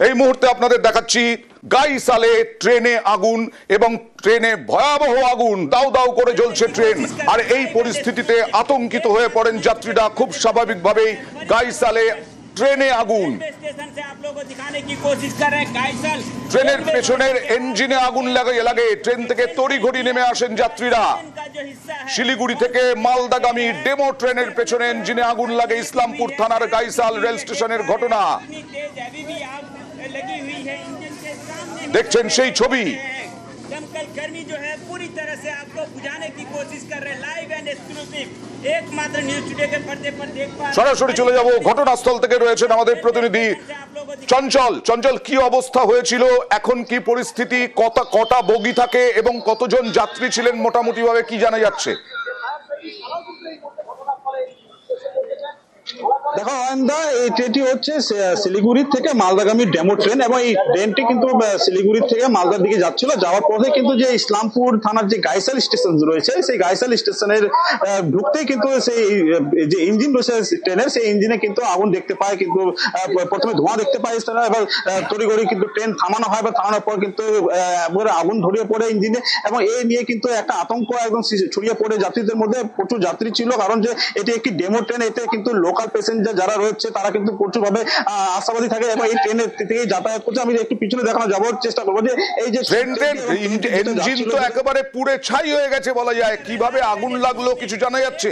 এই মুহূর্তে আপনাদের দেখাচ্ছি গাইসালে ট্রেনে আগুন এবং ট্রেনে ভয়াবহ আগুন, দাউ দাউ করে জ্বলছে ট্রেন। আর এই পরিস্থিতিতে আতঙ্কিত হয়ে পড়েন যাত্রীরা। খুব স্বাভাবিকভাবেই গাইসালে ট্রেনে আগুন, ট্রেনের পেছনের ইঞ্জিনে আগুন লাগে। ট্রেন থেকে তড়িঘড়ি নেমে আসেন যাত্রীরা। শিলিগুড়ি থেকে মালদাগামী ডেমো ট্রেনের পেছনে ইঞ্জিনে আগুন লাগে। ইসলামপুর থানার গাইসাল রেল স্টেশনের ঘটনা দেখছেন সেই ছবি। दमकल कर्मी जो है पूरी तरह से आग को बुझाने की कोशिश कर रहे हैं। लाइव एंड एक्सक्लूसिव एकमात्र न्यूज टुडे के पर्दे पर देख पा সরাসরি চলে যাব ঘটনাস্থল থেকে। রয়েছেন আমাদের প্রতিনিধি চঞ্চল। চঞ্চল, কি অবস্থা হয়েছিল, এখন কি পরিস্থিতি, কটা বগি থাকে এবং কতজন যাত্রী ছিলেন মোটামুটি ভাবে কি জানা যাচ্ছে? দেখো অয়নদা, এই ট্রেনটি হচ্ছে শিলিগুড়ি থেকে মালদাগামী ডেমো ট্রেন এবং এই ট্রেনটি কিন্তু শিলিগুড়ি থেকে মালদার দিকে যাচ্ছিল। যাওয়ার পথে কিন্তু যে ইসলামপুর থানার যে গাইসাল স্টেশন রয়েছে, সেই গাইসাল স্টেশনের ঢুকতেই কিন্তু সেই যে ইঞ্জিন রয়েছে ট্রেনের, সেই ইঞ্জিনে কিন্তু আগুন দেখতে পায়। কিন্তু প্রথমে ধোঁয়া দেখতে পায় স্টেশনে, এবার তড়িঘড়ি কিন্তু ট্রেন থামানো হয় বা থামানোর পর কিন্তু আগুন ধরিয়ে পড়ে ইঞ্জিনে। এবং এই নিয়ে কিন্তু একটা আতঙ্ক একদম ছড়িয়ে পড়ে যাত্রীদের মধ্যে। প্রচুর যাত্রী ছিল, কারণ যে এটি একটি ডেমো ট্রেন, এতে কিন্তু লোকাল প্যাসেঞ্জার যারা রয়েছে তারা কিন্তু প্রচুর ভাবে আশাবাদী থাকে এবং এই ট্রেনের থেকে যাতায়াত করছে। আমি একটু পিছনে দেখানো যাওয়ার চেষ্টা করবো যে এই যে ইঞ্জিন তো একেবারে পুড়ে ছাই হয়ে গেছে বলা যায়। কিভাবে আগুন লাগলো কিছু জানা যাচ্ছে?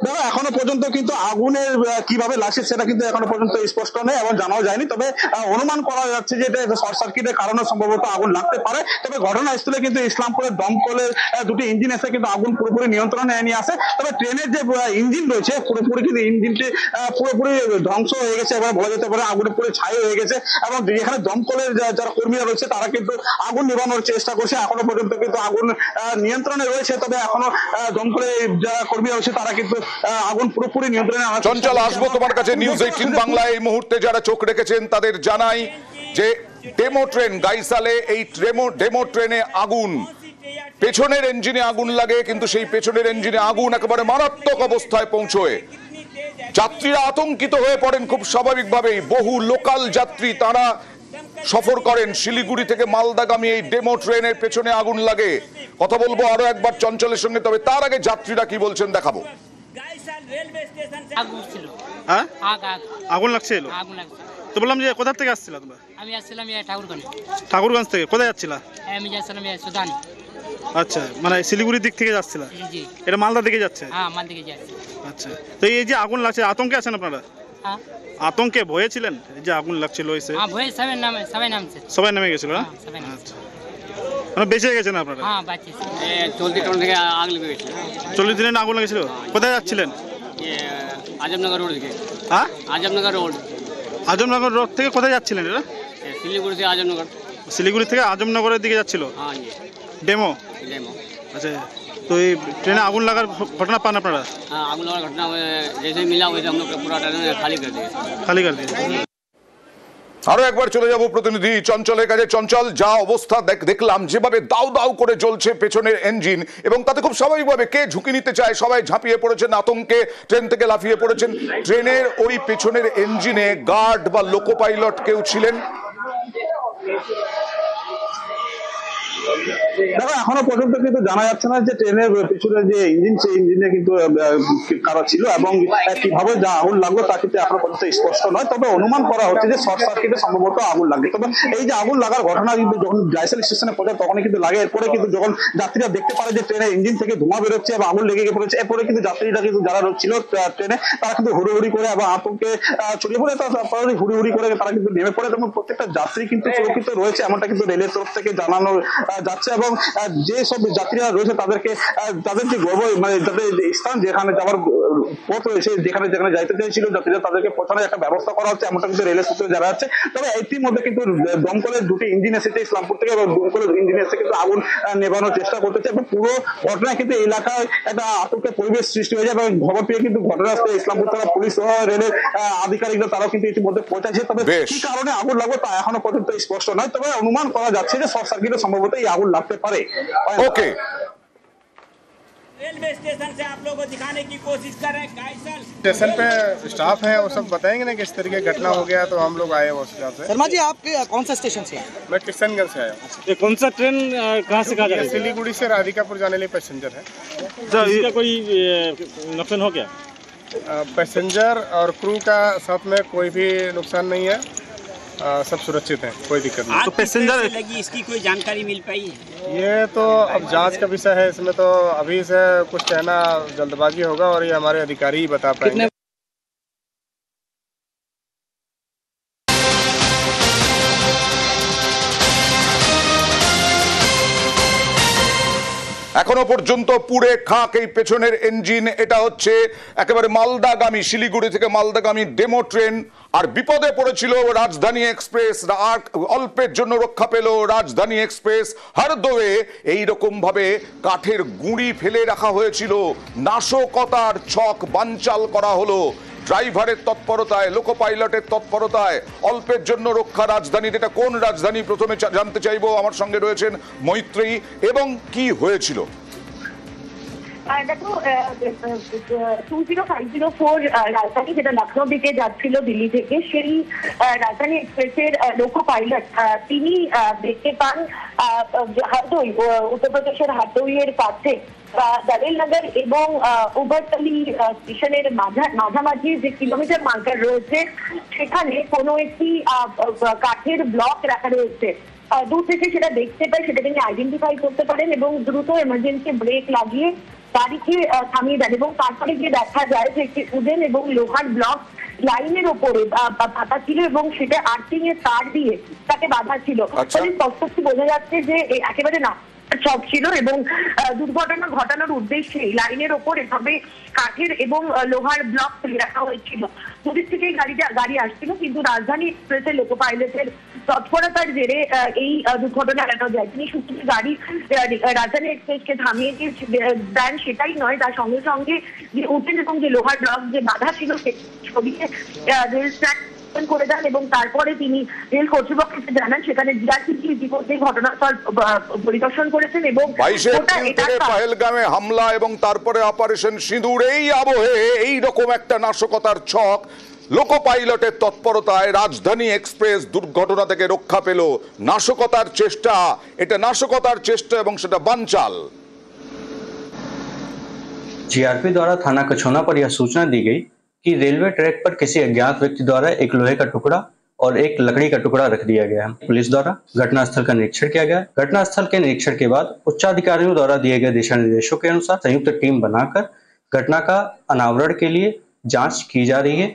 দেখো এখনো পর্যন্ত কিন্তু আগুনের কিভাবে লাগছে সেটা কিন্তু এখনো পর্যন্ত স্পষ্ট নেই এবং জানাও যায়নি। তবে অনুমান করা যাচ্ছে যে এটা শর্ট সার্কিটের কারণে সম্ভবত আগুন লাগতে পারে। তবে ঘটনাস্থলে কিন্তু ইসলামপুরের দমকলের দুটি ইঞ্জিন এসে কিন্তু আগুন পুরোপুরি নিয়ন্ত্রণে নিয়ে আসে। তবে ট্রেনের যে ইঞ্জিন রয়েছে পুরোপুরি কিন্তু ইঞ্জিনটি পুরোপুরি ধ্বংস হয়ে গেছে, এবার বলা যেতে পারে আগুনে পুরো ছাই হয়ে গেছে। এবং যেখানে দমকলের যারা কর্মীরা রয়েছে তারা কিন্তু আগুন নিভানোর চেষ্টা করছে। এখনো পর্যন্ত কিন্তু আগুন নিয়ন্ত্রণে রয়েছে, তবে এখনো দমকলের যারা কর্মী রয়েছে তারা কিন্তু আগুন পুরোপুরি নিয়ন্ত্রণে আনার। চঞ্চল, আসবো তোমার কাছে। নিউজ 18 বাংলা এই মুহূর্তে যারা চোখ রেখেছেন তাদের জানাই যে ডেমো ট্রেন গাইসালে, এই ডেমো ট্রেনে আগুন, পেছনের ইঞ্জিনে আগুন লাগে, কিন্তু সেই পেছনের ইঞ্জিনে আগুন একেবারে মারাত্মক অবস্থায় পৌঁছয়। যাত্রীরা আতঙ্কিত হয়ে পড়েন খুব স্বাভাবিকভাবেই। বহু লোকাল যাত্রী তারা সফর করেন শিলিগুড়ি থেকে মালদাগামী এই ডেমো ট্রেনের পেছনে আগুন লাগে। কথা বলবো আরো একবার চঞ্চলের সঙ্গে, তবে তার আগে যাত্রীরা কি বলছেন দেখাবো। আগুন লাগছে? তো বললাম যে কোথা থেকে আসছিল তোমরা? আমি আসছিলাম ঠাকুরগঞ্জ। ঠাকুরগঞ্জ থেকে কোথায় যাচ্ছিলা? আমি যাচ্ছিলাম সুদানি। আচ্ছা, মানে শিলিগুড়ির দিক থেকে যাচ্ছিলা? জি। এটা মালদা দিকে যাচ্ছে? হ্যাঁ, মালদা দিকে যাচ্ছে। আচ্ছা, তো এই যে আগুন লাগছে, আতঙ্কে আছেন আপনারা? হ্যাঁ। আতঙ্কে ভয়ে ছিলেন যে আগুন লাগছিল? হ্যাঁ, ভয়ে সবাই নামছে। সবাই নেমে গেছিল না? আচ্ছা, মানে বেঁচে গেছেন আপনারা? হ্যাঁ, বাঁচিয়েছি। 40 টন থেকে আগ লেগে গেছিল। 40 দিনে আগুন লেগেছিল? কোথায় যাচ্ছিলেন? আজমনগর রোড থেকে। হ্যাঁ, আজমনগর রোড। আজমনগর রোড থেকে কোথায় যাচ্ছিলেন এটা? শিলিগুড়ি থেকে আজমনগর। শিলিগুড়ি থেকে আজমনগরের দিকে যাচ্ছিল? হ্যাঁ, ডেমো। আচ্ছা, তো এই ট্রেনে আগুন লাগার ঘটনা পান আপনারা? हाँ, आग लगा घटना जैसे मिला वैसे हम लोग पूरा ट्रेन खाली कर दिए। আরো একবার চলে যাব প্রতিনিধি চঞ্চলের কাছে। চঞ্চল, যা অবস্থা দেখলাম, যেভাবে দাউ দাউ করে জ্বলছে পেছনের ইঞ্জিন, এবং তাতে খুব স্বাভাবিকভাবে কে ঝুঁকি নিতে চায়, সবাই ঝাঁপিয়ে পড়েছেন আতঙ্কে, ট্রেন থেকে লাফিয়ে পড়েছেন। ট্রেনের ওই পেছনের ইঞ্জিনে গার্ড বা লোকো পাইলট কেউ ছিলেন? দেখো এখনো পর্যন্ত কিন্তু জানা যাচ্ছে না যে ট্রেনের পিছনে যে ইঞ্জিন, সেই ইঞ্জিনে কিন্তু কারা ছিল এবং কিভাবে যা আগুন লাগলো তা কিন্তু এখনো পর্যন্ত স্পষ্ট নয়। তবে অনুমান করা হচ্ছে যে শর্ট সার্কিটে সম্ভবত আগুন লাগে। তবে এই যে আগুন লাগার ঘটনা কিন্তু যখন গাইসাল স্টেশনে পৌঁছায় তখনই কিন্তু লাগে। এরপরে কিন্তু যখন যাত্রীরা দেখতে পারে যে ট্রেনের ইঞ্জিন থেকে ধোঁয়া বেরোচ্ছে এবং আগুন লেগে পড়েছে, এরপরে কিন্তু যাত্রীরা কিন্তু যারা ছিল ট্রেনে তারা কিন্তু হুড়োহুড়ি করে এবং আতঙ্কে ছড়িয়ে পড়ে, তারপরে হুড়োহুড়ি করে তারা কিন্তু নেমে পড়ে এবং প্রত্যেকটা যাত্রী কিন্তু সুরক্ষিত রয়েছে এমনটা কিন্তু রেলের তরফ থেকে জানানো যাচ্ছে। এবং যে সব যাত্রীরা রয়েছে তাদেরকে তাদের যে মানে তাদের স্থান যেখানে যাওয়ার পথ রয়েছে, যেখানে যাইতে চাইছিল যাত্রীরা, তাদেরকে পৌঁছানোর একটা ব্যবস্থা করা হচ্ছে এমনটা কিন্তু রেলের সূত্রে জানা যাচ্ছে। তবে ইতিমধ্যে কিন্তু দমকলের দুটি ইঞ্জিন এসেছে ইসলামপুর থেকে এবং দমকলের ইঞ্জিন এসে কিন্তু আগুন নেভানোর চেষ্টা করতেছে এবং পুরো ঘটনায় কিন্তু এলাকায় একটা আতঙ্কের পরিবেশ সৃষ্টি হয়ে যায়। এবং খবর পেয়ে কিন্তু ঘটনাস্থলে ইসলামপুর থানা পুলিশ সহ রেলের আধিকারিকরা তারাও কিন্তু ইতিমধ্যে পৌঁছাচ্ছে। তবে কি কারণে আগুন লাগলো তা এখনো পর্যন্ত স্পষ্ট নয়। তবে অনুমান করা যাচ্ছে যে শর্ট সার্কিটে সম্ভবত এই আগুন লাগতে পারে। ওকে, रेलवे स्टेशन से आप लोगों को दिखाने की कोशिश कर रहे हैं गाइसल स्टेशन पे स्टाफ है वो सब बताएंगे ना किस तरीके की घटना हो गया, तो हम लोग आए उस हिसाब से। शर्मा जी, आप कौन सा स्टेशन से हैं? मैं किशनगंज से आया हूँ। ये कौन सा ट्रेन कहाँ से कहाँ जा ये रही है? सिलीगुड़ी से राधिकापुर जाने लिए पैसेंजर है। इसका कोई नुकसान हो गया? पैसेंजर और क्रू का साथ में कोई भी नुकसान नहीं है, सब सुरक्षित हैं, कोई दिक्कत नहीं। तो पैसेंजर लगी, इसकी कोई जानकारी मिल पाई है? ये तो अब जांच का विषय है, इसमें तो अभी से कुछ कहना जल्दबाजी होगा और ये हमारे अधिकारी ही बता पाएंगे। এখনো পর্যন্ত পুড়ে খাক এই পেছনের ইঞ্জিন। এটা হচ্ছে একেবারে মালদাগামী, শিলিগুড়ি থেকে মালদাগামী ডেমো ট্রেন। আর বিপদে পড়েছিল রাজধানী এক্সপ্রেস, আর অল্পের জন্য রক্ষা পেল রাজধানী এক্সপ্রেস। হারদোয়ে এইরকম ভাবে কাঠের গুঁড়ি ফেলে রাখা হয়েছিল, নাশকতার ছক বানচাল করা হলো ড্রাইভারের তৎপরতায়, লোকো পাইলটের তৎপরতায়। অল্পের জন্য রক্ষা রাজধানীর। এটা কোন রাজধানী প্রথমে জানতে চাইবো। আমার সঙ্গে রয়েছেন মৈত্রী। এবং কি হয়েছিল? দেখো, 20504 রাজধানী যেটা লখনৌ দিকে যাচ্ছিল দিল্লি থেকে, সেই রাজধানী এক্সপ্রেসের লোকো পাইলট তিনি দেখতে পান হারদোই, উত্তরপ্রদেশের হারদোইয়ের কাছে দারেলনগর এবং উবারতলি স্টেশনের মাঝামাঝি যে কিলোমিটার মার্কার রয়েছে সেখানে কোনো একটি কাঠের ব্লক রাখা রয়েছে। দূর থেকে সেটা দেখতে পাই, সেটা তিনি আইডেন্টিফাই করতে পারেন এবং দ্রুত এমার্জেন্সি ব্রেক লাগিয়ে গাড়িকে থামিয়ে দেন। এবং তারপরে গিয়ে দেখা যায় যে একটি উডেন এবং লোহার ব্লক লাইনের ওপরে পাতা ছিল এবং সেটা আর্থিং এর তার দিয়ে তাকে বাধা ছিল। স্পষ্ট বোঝা যাচ্ছে যে একেবারে না সব ছিল এবং দুর্ঘটনা ঘটানোর উদ্দেশ্যে লাইনের ওপর এভাবে কাঠের এবং লোহার ব্লক ফেলে রাখা হয়েছিল। দুদিক থেকে গাড়ি আসছিল, কিন্তু রাজধানী এক্সপ্রেসের লোকো পাইলটের তৎপরতার জেরে এই দুর্ঘটনা এড়ানো যায়। তিনি শুধু গাড়ি রাজধানী এক্সপ্রেসকে থামিয়ে দেন সেটাই নয়, তার সঙ্গে সঙ্গে যে উঠেন এবং যে লোহার ব্লক যে বাধা ছিল সে ছবিতে রেল ট্র্যাক করে দেন এবং তারপরে তিনি রেল কর্তৃপক্ষকে জানান। সেখানে জিআরপিসি ইতিমধ্যে ঘটনাস্থল পরিদর্শন করেছেন এবং পহেলগামে হামলা এবং তারপরে অপারেশন সিঁদুর, এই আবহে এই রকম একটা নাশকতার ছক। লোকো পাইলটের তৎপরতায় রাজধানী এক্সপ্রেস দুর্ঘটনা থেকে রক্ষা পেল। নাশকতার চেষ্টা, এটা নাশকতার চেষ্টা এবং সেটা বানচাল। जीआरपी द्वारा थाना कछौना पर यह सूचना दी गई कि रेलवे ट्रैक पर किसी अज्ञात व्यक्ति द्वारा एक लोहे का टुकड़ा और एक लकड़ी का टुकड़ा रख दिया गया है। पुलिस द्वारा घटनास्थल का निरीक्षण किया गया। घटनास्थल के निरीक्षण के बाद उच्चाधिकारियों द्वारा दिए गए दिशा निर्देशों के अनुसार संयुक्त टीम बनाकर घटना का अनावरण के लिए जांच की जा रही है।